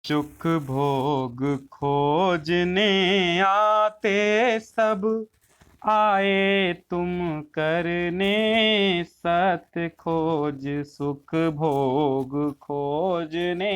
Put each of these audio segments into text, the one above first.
सुख भोग खोजने आते सब, आए तुम करने सत्य खोज। सुख भोग खोजने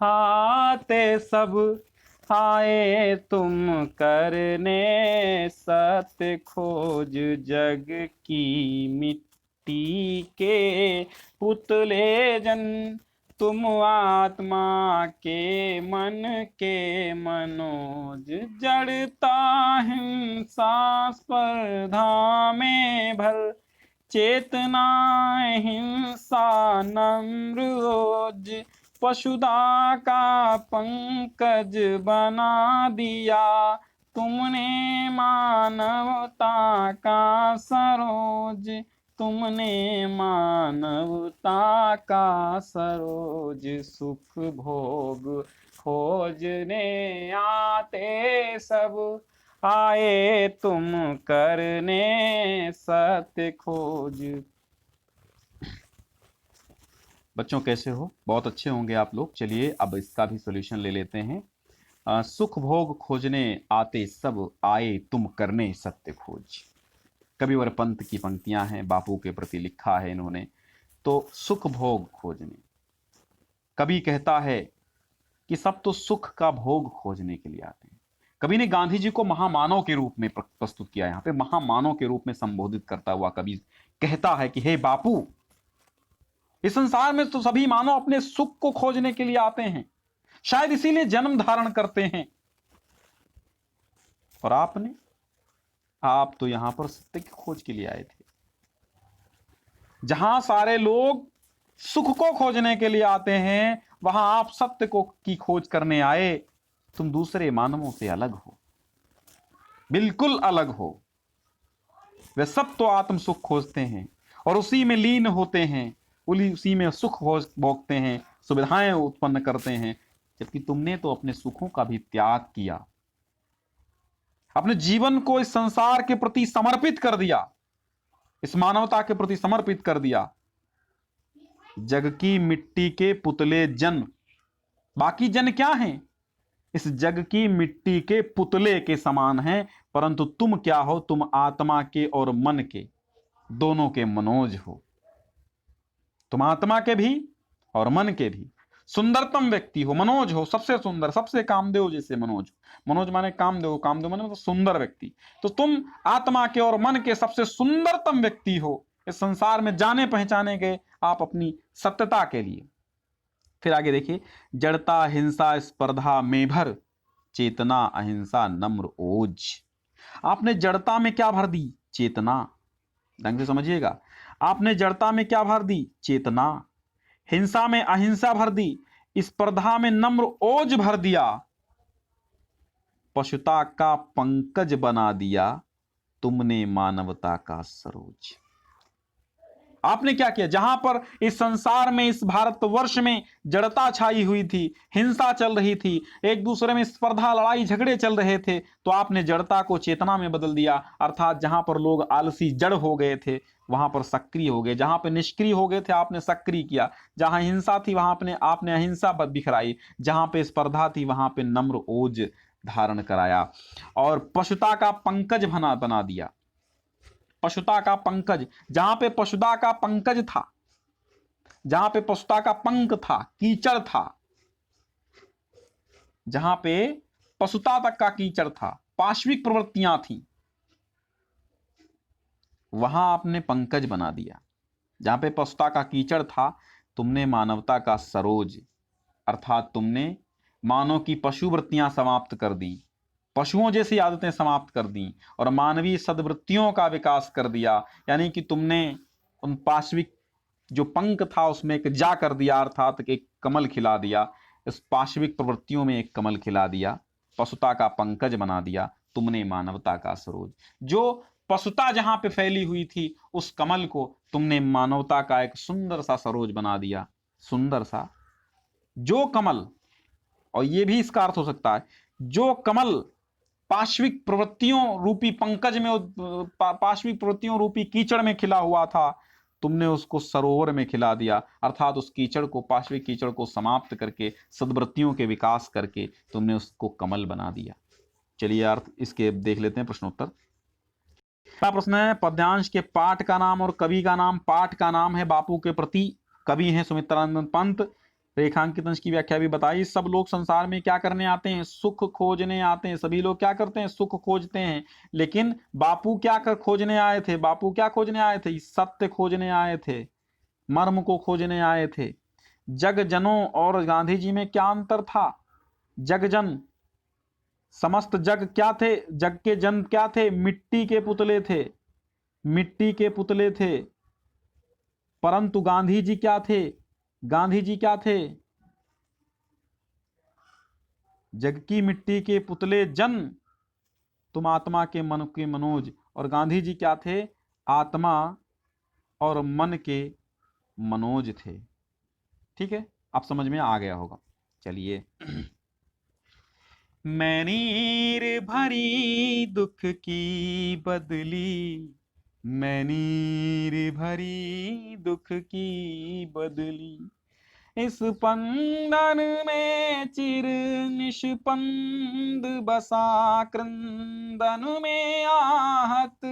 आते सब, आए तुम करने सत्य खोज। जग की मिट्टी के पुतले जन, तुम आत्मा के मन के मनोज। जड़ता हिंसा स्पर्धा में भर, चेतना हिंसा नम्र ओज। पशुदा का पंकज बना दिया, तुमने मानवता का सरोज। तुमने मानवता का सरोज। सुख भोग खोजने आते सब, आए तुम करने सत्य खोज। बच्चों कैसे हो? बहुत अच्छे होंगे आप लोग। चलिए अब इसका भी सॉल्यूशन ले लेते हैं। सुख भोग खोजने आते सब, आए तुम करने सत्य खोज। कविवर पंत की पंक्तियां हैं, बापू के प्रति लिखा है इन्होंने। तो सुख भोग खोजने, कवि कहता है कि सब तो सुख का भोग खोजने के लिए आते हैं। कवि ने गांधी जी को महामानव के रूप में प्रस्तुत किया। यहां पे महामानव के रूप में संबोधित करता हुआ कवि कहता है कि हे बापू, इस संसार में तो सभी मानव अपने सुख को खोजने के लिए आते हैं, शायद इसीलिए जन्म धारण करते हैं। और आप तो यहां पर सत्य की खोज के लिए आए थे। जहां सारे लोग सुख को खोजने के लिए आते हैं, वहां आप सत्य को की खोज करने आए। तुम दूसरे मानवों से अलग हो, बिल्कुल अलग हो। वे सब तो आत्म सुख खोजते हैं और उसी में लीन होते हैं, उसी में सुख भोगते हैं, सुविधाएं उत्पन्न करते हैं। जबकि तुमने तो अपने सुखों का भी त्याग किया, अपने जीवन को इस संसार के प्रति समर्पित कर दिया, इस मानवता के प्रति समर्पित कर दिया। जग की मिट्टी के पुतले जन, बाकी जन क्या हैं? इस जग की मिट्टी के पुतले के समान हैं। परंतु तुम क्या हो? तुम आत्मा के और मन के, दोनों के मनोज हो। तुम आत्मा के भी और मन के भी सुंदरतम व्यक्ति हो, मनोज हो, सबसे सुंदर, सबसे कामदेव जैसे मनोज। मनोज माने कामदेव, कामदेव माने मतलब सुंदर व्यक्ति। तो तुम आत्मा के और मन के सबसे सुंदरतम व्यक्ति हो। इस संसार में जाने पहचाने गए आप अपनी सत्यता के लिए। फिर आगे देखिए, जड़ता हिंसा स्पर्धा में भर, चेतना अहिंसा नम्र ओज। आपने जड़ता में क्या भर दी? चेतना। ढंग से समझिएगा, आपने जड़ता में क्या भर दी? चेतना। हिंसा में अहिंसा भर दी, स्पर्धा में नम्र ओज भर दिया, पशुता का पंकज बना दिया, तुमने मानवता का सरोज। आपने क्या किया? जहां पर इस संसार में, इस भारतवर्ष में जड़ता छाई हुई थी, हिंसा चल रही थी, एक दूसरे में स्पर्धा लड़ाई झगड़े चल रहे थे, तो आपने जड़ता को चेतना में बदल दिया। अर्थात जहां पर लोग आलसी जड़ हो गए थे, वहां पर सक्रिय हो गए। जहां पर निष्क्रिय हो गए थे, आपने सक्रिय किया। जहां हिंसा थी, वहां आपने अहिंसा बिखराई। जहां पे स्पर्धा थी, वहां पे नम्र ओज धारण कराया और पशुता का पंकज बना दिया। पशुता का पंकज, जहां पे पशुता का पंकज था, जहां पे पशुता का पंख था, कीचड़ था, जहां पे पशुता तक का कीचड़ था, पाश्विक प्रवृत्तियां थी, वहां आपने पंकज बना दिया। जहां पे पशुता का कीचड़ था, तुमने मानवता का सरोज, अर्थात तुमने मानव की पशु वृत्तियां समाप्त कर दी, पशुओं जैसी आदतें समाप्त कर दी और मानवीय सद्वृत्तियों का विकास कर दिया। यानी कि तुमने उन पाश्विक जो पंख था उसमें एक जा कर दिया, अर्थात एक कमल खिला दिया। इस पाश्विक प्रवृत्तियों में एक कमल खिला दिया, पशुता का पंकज बना दिया, तुमने मानवता का सरोज। जो पशुता जहां पे फैली हुई थी, उस कमल को तुमने मानवता का एक सुंदर सा सरोज बना दिया। सुंदर सा जो कमल, और यह भी इसका अर्थ हो सकता है, जो कमल पाश्विक प्रवृत्तियों रूपी पंकज में, पाश्विक प्रवृत्तियों रूपी कीचड़ में खिला हुआ था, तुमने उसको सरोवर में खिला दिया, अर्थात उस कीचड़ को, पाशवी कीचड़ को समाप्त करके, सद्वृत्तियों के विकास करके तुमने उसको कमल बना दिया। चलिए अर्थ इसके देख लेते हैं प्रश्नोत्तर। पहला प्रश्न है, पद्यांश के पाठ का नाम और कवि का नाम। पाठ का नाम है बापू के प्रति, कवि हैं सुमित्रानंद पंत। रेखांकित अंश की व्याख्या भी बताई। सब लोग संसार में क्या करने आते हैं? सुख खोजने आते हैं। सभी लोग क्या करते हैं? सुख खोजते हैं। लेकिन बापू क्या कर खोजने आए थे? बापू क्या खोजने आए थे? सत्य खोजने आए थे, मर्म को खोजने आए थे। जग जनों और गांधी जी में क्या अंतर था? जग जन, समस्त जग क्या थे? जग के जन क्या थे? मिट्टी के पुतले थे, मिट्टी के पुतले थे। परंतु गांधी जी क्या थे? गांधी जी क्या थे? जग की मिट्टी के पुतले जन, तुम आत्मा के मन के मनोज। और गांधी जी क्या थे? आत्मा और मन के मनोज थे। ठीक है, अब समझ में आ गया होगा। चलिए। मैं नीर भरी दुख की बदली, मैं नीर भरी दुख की बदली, इस स्पंदन में चिर निष्पंद बसा, क्रंदन में आहत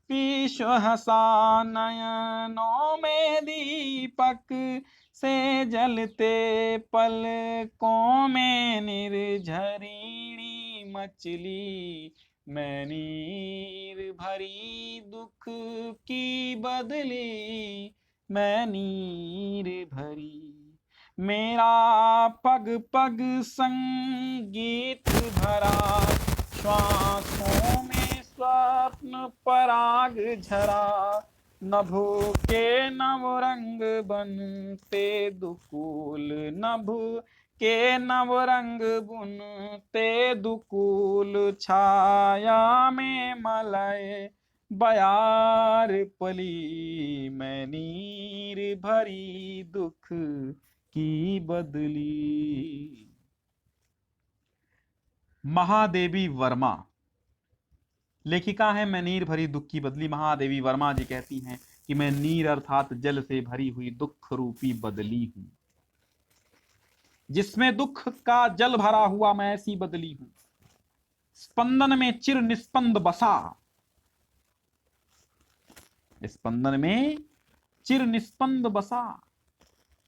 विश्व हसा, नयनों में दीपक से जलते, पलकों में निर्झरिणी मछली, मैं नीर भरी दुख की बदली, मैं नीर भरी। मेरा पग पग संगीत भरा, श्वासों में स्वप्न पराग झरा, नभ के नव रंग बनते दुकूल, नभ के नव रंग बुनते दुकूल, छाया में मलय बयार पली, मैं नीर भरी दुख की बदली। महादेवी वर्मा लेखिका है, मैं नीर भरी दुख की बदली। महादेवी वर्मा जी कहती हैं कि मैं नीर अर्थात जल से भरी हुई दुख रूपी बदली हूं, जिसमें दुख का जल भरा हुआ मैं ऐसी बदली हूं। स्पंदन में चिर निस्पंद बसा, स्पंदन में चिर निस्पंद बसा।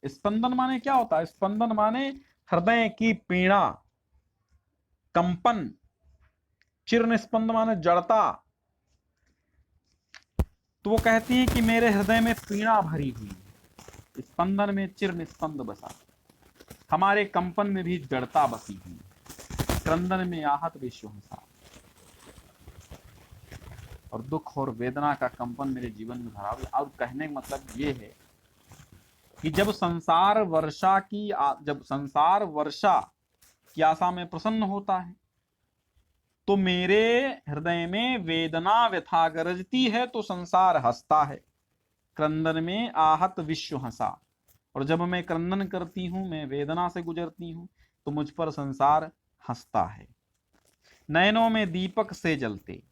स्पंदन माने क्या होता है? स्पंदन माने हृदय की पीड़ा, कंपन। चिर निस्पंद माने जड़ता। तो वो कहती हैं कि मेरे हृदय में पीड़ा भरी हुई है, स्पंदन में चिर निस्पंद बसा, हमारे कंपन में भी जड़ता बसी हुई, क्रंदन में आहत विश्व हंसा। और दुख और वेदना का कंपन मेरे जीवन में भरा हुआ। और कहने का मतलब ये है कि जब संसार वर्षा की आशा में प्रसन्न होता है, तो मेरे हृदय में वेदना व्यथा गरजती है, तो संसार हंसता है। क्रंदन में आहत विश्व हंसा। और जब मैं क्रंदन करती हूं, मैं वेदना से गुजरती हूं, तो मुझ पर संसार हंसता है। नयनों में दीपक से जलते,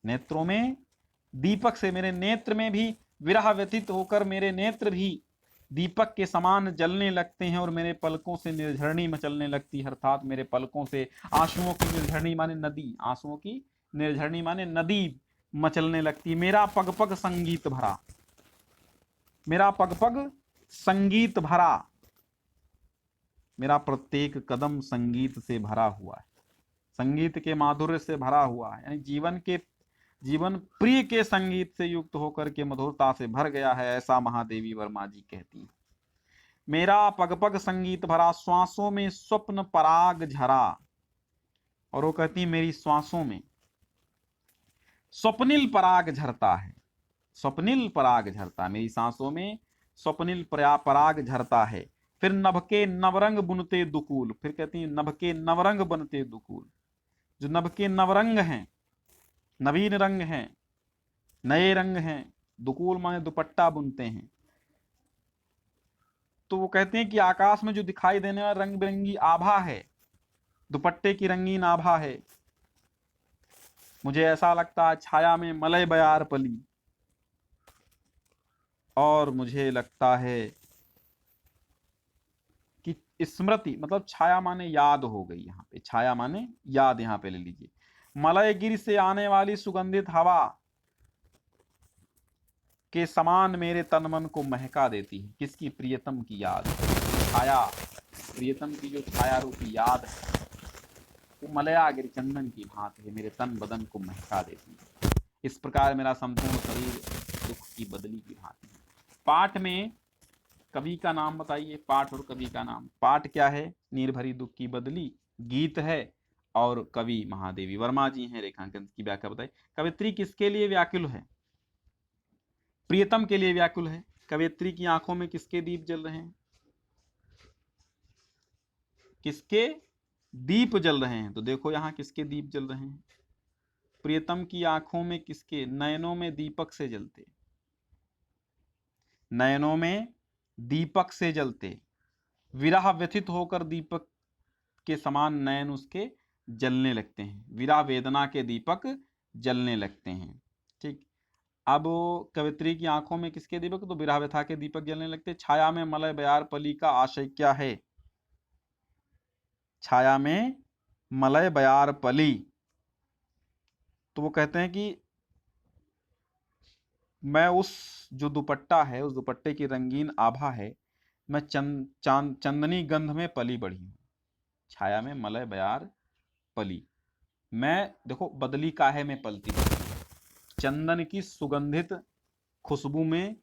नेत्रों में दीपक से, मेरे नेत्र में भी विरह व्यतीत होकर मेरे नेत्र भी दीपक के समान जलने लगते हैं, और मेरे पलकों से निर्झरणी मचलने लगती है। अर्थात मेरे पलकों से आंसुओं की निर्झरणी माने नदी, आंसुओं की निर्झरणी माने नदी मचलने लगती है। मेरा पग पग संगीत भरा, मेरा पग पग संगीत भरा, मेरा प्रत्येक कदम संगीत से भरा हुआ है, संगीत के माधुर्य से भरा हुआ है। यानी जीवन प्रिय के संगीत से युक्त होकर के मधुरता से भर गया है, ऐसा महादेवी वर्मा जी कहती हैं। मेरा पग पग संगीत भरा, श्वासों में स्वप्न पराग झरा। और वो कहती है मेरी श्वासों में स्वप्निल पराग झरता है, स्वप्निल पराग झरता, मेरी सांसों में स्वप्निल पराग झरता है। फिर नभ के नवरंग बुनते दुकूल, फिर कहती है नभ के नवरंग बनते दुकूल। जो नभ के नवरंग हैं, नवीन रंग हैं, नए रंग हैं, दुकूल माने दुपट्टा बुनते हैं। तो वो कहते हैं कि आकाश में जो दिखाई देने वाला रंग बिरंगी आभा है, दुपट्टे की रंगीन आभा है। मुझे ऐसा लगता है छाया में मलय बयार पली, और मुझे लगता है कि स्मृति मतलब छाया माने याद हो गई। यहाँ पे छाया माने याद, यहाँ पे ले लीजिए। मलयगिरी से आने वाली सुगंधित हवा के समान मेरे तन मन को महका देती है। किसकी? प्रियतम की याद। छाया, प्रियतम की जो छाया रूपी याद है वो मलयागिरी चंदन की भांति है, मेरे तन बदन को महका देती है। इस प्रकार मेरा संपूर्ण शरीर दुख की बदली की भांति है। पाठ में कवि का नाम बताइए, पाठ और कवि का नाम। पाठ क्या है? निर्भरी दुख की बदली गीत है, और कवि महादेवी वर्मा जी हैं। रेखांकन की व्याख्या बताइए। कवित्री किसके लिए व्याकुल है? प्रियतम के लिए व्याकुल है। कवित्री की आंखों में किसके दीप जल रहे हैं? किसके दीप जल रहे हैं? तो देखो यहां किसके दीप जल रहे हैं। प्रियतम की आंखों में किसके? नयनों में दीपक से जलते, नयनों में दीपक से जलते। विरह व्यथित होकर दीपक के समान नयन उसके जलने लगते हैं। विरह वेदना के दीपक जलने लगते हैं। ठीक। अब कवित्री की आंखों में किसके दीपक? तो विरह व्यथा के दीपक जलने लगते। छाया में मलय बयार पली का आशय क्या है? छाया में मलय बयार पली, तो वो कहते हैं कि मैं उस जो दुपट्टा है, उस दुपट्टे की रंगीन आभा है, मैं चंदनी गंध में पली बढ़ी हूं। छाया में मलय बयार पली, मैं देखो बदली काहे में पलती हूं। चंदन की सुगंधित खुशबू में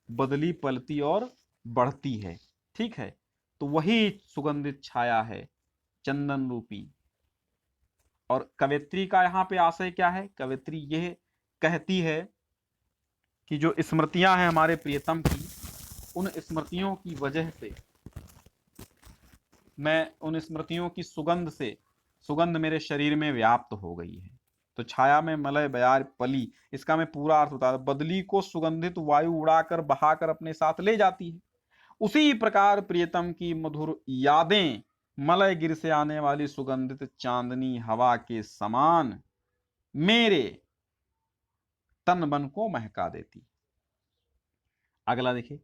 बदली पलती और बढ़ती है। ठीक है, तो वही सुगंधित छाया है चंदन रूपी। और कवित्री का यहां पे आशय क्या है? कवित्री यह कहती है कि जो स्मृतियां हैं हमारे प्रियतम की, उन स्मृतियों की वजह से, मैं उन स्मृतियों की सुगंध से, सुगंध मेरे शरीर में व्याप्त हो गई है। तो छाया में मलय बयार पली, इसका मैं पूरा अर्थ बता, बदली को सुगंधित वायु उड़ाकर बहाकर अपने साथ ले जाती है। उसी प्रकार प्रियतम की मधुर यादें मलय गिर से आने वाली सुगंधित चांदनी हवा के समान मेरे तन मन को महका देती। अगला देखिए।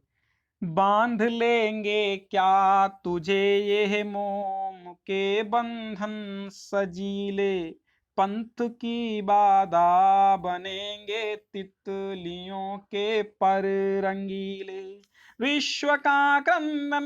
बांध लेंगे क्या तुझे ये मोम के बंधन सजीले, पंथ की बाधा बनेंगे तितलियों के पर रंगीले। विश्व का क्रंदन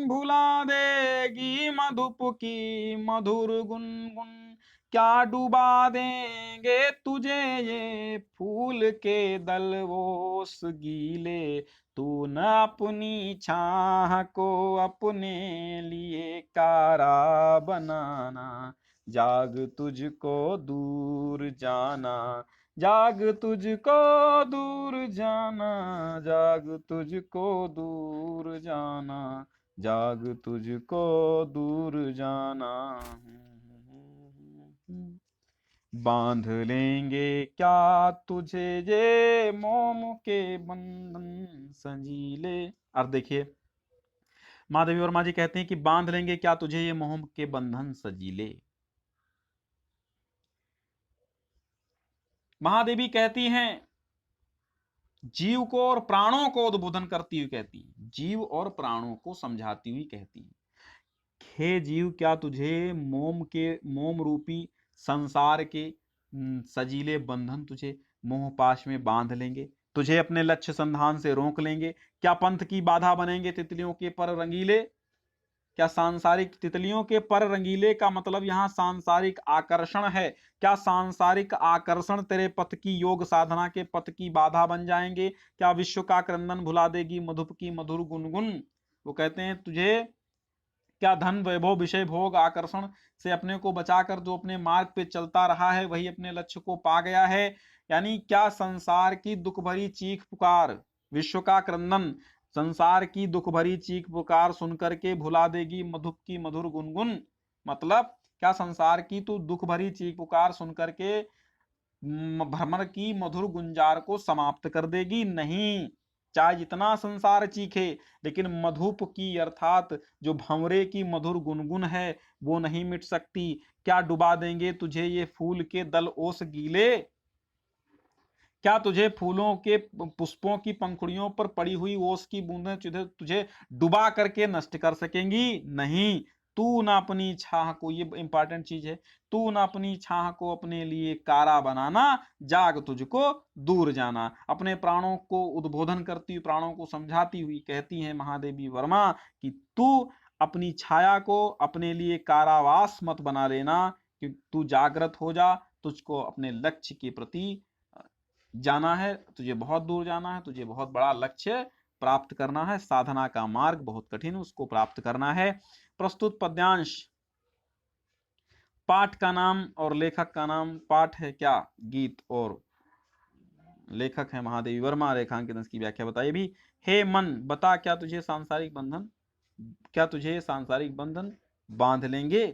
भुला देगी मधुप की मधुर गुनगुन, क्या डुबा देंगे तुझे ये फूल के दलवोस गीले। तू न अपनी छाह को अपने लिए कारा बनाना, जाग तुझको दूर जाना, जाग तुझको दूर जाना, जाग तुझको दूर जाना, जाग तुझको दूर जाना। बांध लेंगे क्या तुझे ये मोम के बंधन संजीले। अब देखिए, महादेवी वर्मा जी कहते हैं कि बांध लेंगे क्या तुझे ये मोम के बंधन सजीले। महादेवी कहती हैं, जीव को और प्राणों को उद्बोधन करती हुई कहती हैं, जीव और प्राणों को समझाती हुई कहती हैं, हे जीव, क्या तुझे मोम रूपी संसार के सजीले बंधन तुझे मोह पाश में बांध लेंगे, तुझे अपने लक्ष्य संधान से रोक लेंगे। क्या पंथ की बाधा बनेंगे तितलियों के पर रंगीले? क्या सांसारिक तितलियों के पर रंगीले का मतलब यहां सांसारिक आकर्षण है? क्या सांसारिक आकर्षण तेरे पथ की योग साधना के पथ की बाधा बन जाएंगे? क्या विश्व का क्रंदन भुला देगी मधुप की मधुर गुनगुन? वो कहते हैं, तुझे क्या धन वैभव विषय भोग आकर्षण से अपने को बचाकर जो अपने मार्ग पे चलता रहा है वही अपने लक्ष्य को पा गया है? यानी क्या संसार की दुख भरी चीख पुकार, विश्व का क्रंदन, संसार की दुख भरी चीख पुकार सुनकर के भुला देगी मधुप की मधुर गुनगुन? मतलब क्या संसार की तू दुख भरी चीख पुकार सुनकर के भ्रमर की मधुर गुंजार को समाप्त कर देगी? नहीं। चाहे जितना संसार चीखे, लेकिन मधुप की अर्थात जो भंवरे की मधुर गुनगुन है वो नहीं मिट सकती। क्या डुबा देंगे तुझे ये फूल के दल ओस गीले? क्या तुझे फूलों के पुष्पों की पंखुड़ियों पर पड़ी हुई ओस की बूंदें तुझे तुझे डुबा करके नष्ट कर सकेंगी? नहीं। तू ना अपनी छाह को, ये इंपॉर्टेंट चीज है, तू ना अपनी छाह को अपने लिए कारा बनाना, जाग तुझको दूर जाना। अपने प्राणों को उद्बोधन करती हुई, प्राणों को समझाती हुई कहती हैं महादेवी वर्मा कि तू अपनी छाया को अपने लिए कारावास मत बना लेना, कि तू जागृत हो जा, तुझको अपने लक्ष्य के प्रति जाना है, तुझे बहुत दूर जाना है, तुझे बहुत बड़ा लक्ष्य प्राप्त करना है, साधना का मार्ग बहुत कठिन, उसको प्राप्त करना है। प्रस्तुत पद्यांश, पाठ का नाम और लेखक का नाम, पाठ है क्या? गीत, और लेखक है महादेवी वर्मा। रेखांकित की व्याख्या बताइए भी। हे मन बता क्या तुझे सांसारिक बंधन, क्या तुझे सांसारिक बंधन बांध लेंगे?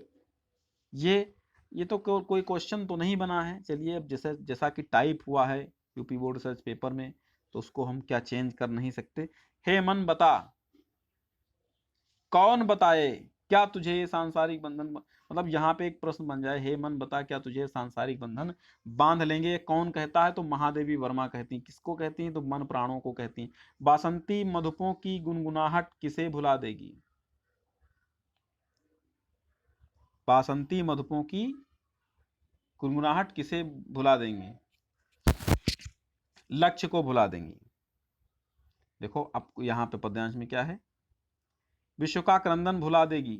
ये तो कोई क्वेश्चन तो नहीं बना है। चलिए, अब जैसा जैसा कि टाइप हुआ है यूपी बोर्ड सर्च पेपर में, तो उसको हम क्या चेंज कर नहीं सकते। हे मन बता, कौन बताए क्या तुझे सांसारिक बंधन, मतलब यहाँ पे एक प्रश्न बन जाए, हे मन बता क्या तुझे सांसारिक बंधन बांध लेंगे, कौन कहता है? तो महादेवी वर्मा कहती हैं। किसको कहती हैं? तो मन प्राणों को कहती हैं। बासंती मधुपों की गुनगुनाहट किसे भुला देगी? बासंती मधुपों की गुनगुनाहट किसे भुला देंगे? लक्ष्य को भुला देंगी। देखो अब यहाँ पे पद्यांश में क्या है, विश्व का क्रंदन भुला देगी।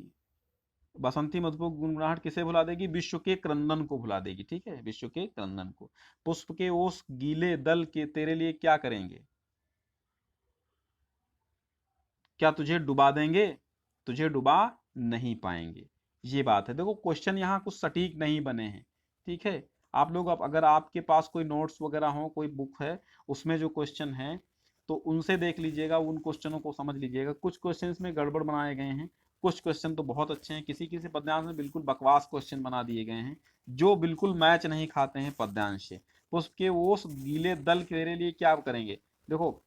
बसंती मधुप गुनगुनाहट किसे भुला देगी? विश्व के क्रंदन को भुला देगी। ठीक है, विश्व के क्रंदन को। पुष्प के ओस गीले दल के तेरे लिए क्या करेंगे? क्या तुझे डुबा देंगे? तुझे डुबा नहीं पाएंगे। ये बात है। देखो क्वेश्चन यहाँ कुछ सटीक नहीं बने हैं। ठीक है, आप लोग अब अगर आपके पास कोई नोट्स वगैरह हो, कोई बुक है, उसमें जो क्वेश्चन है तो उनसे देख लीजिएगा, उन क्वेश्चनों को समझ लीजिएगा। कुछ क्वेश्चन में गड़बड़ बनाए गए हैं, कुछ क्वेश्चन तो बहुत अच्छे हैं। किसी किसी पद्यांश में बिल्कुल बकवास क्वेश्चन बना दिए गए हैं, जो बिल्कुल मैच नहीं खाते हैं पद्यांश से। पुष्प के ओस गीले दल तेरे लिए क्या करेंगे? देखो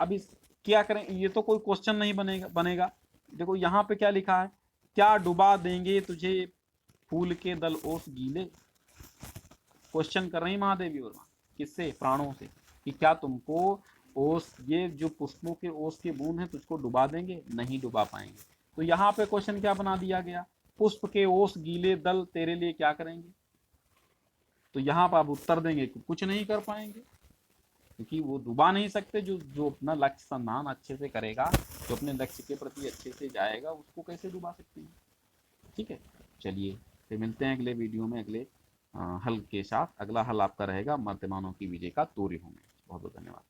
अभी क्या करें, ये तो कोई क्वेश्चन नहीं बनेगा। देखो यहाँ पे क्या लिखा है, क्या डुबा देंगे तुझे फूल के दल ओस गीले? क्वेश्चन कर रही महादेवी वर्मा, किससे? प्राणों से, कि क्या तुमको ओस, ये जो पुष्पों के ओस के बूंद हैं तुझको डुबा देंगे? नहीं डुबा पाएंगे। तो यहाँ पे क्वेश्चन क्या बना दिया गया, पुष्प के ओस गीले दल तेरे लिए क्या करेंगे? तो यहाँ पर आप उत्तर देंगे कि कुछ नहीं कर पाएंगे, क्योंकि वो डुबा नहीं सकते। जो जो अपना लक्ष्य संधान अच्छे से करेगा, जो अपने लक्ष्य के प्रति अच्छे से जाएगा, उसको कैसे डुबा सकते हैं? ठीक है, चलिए फिर मिलते हैं अगले वीडियो में, अगले हल के साथ। अगला हल आपका रहेगा मर्त्यमानों की विजय का तूर्य होंगे। बहुत बहुत धन्यवाद।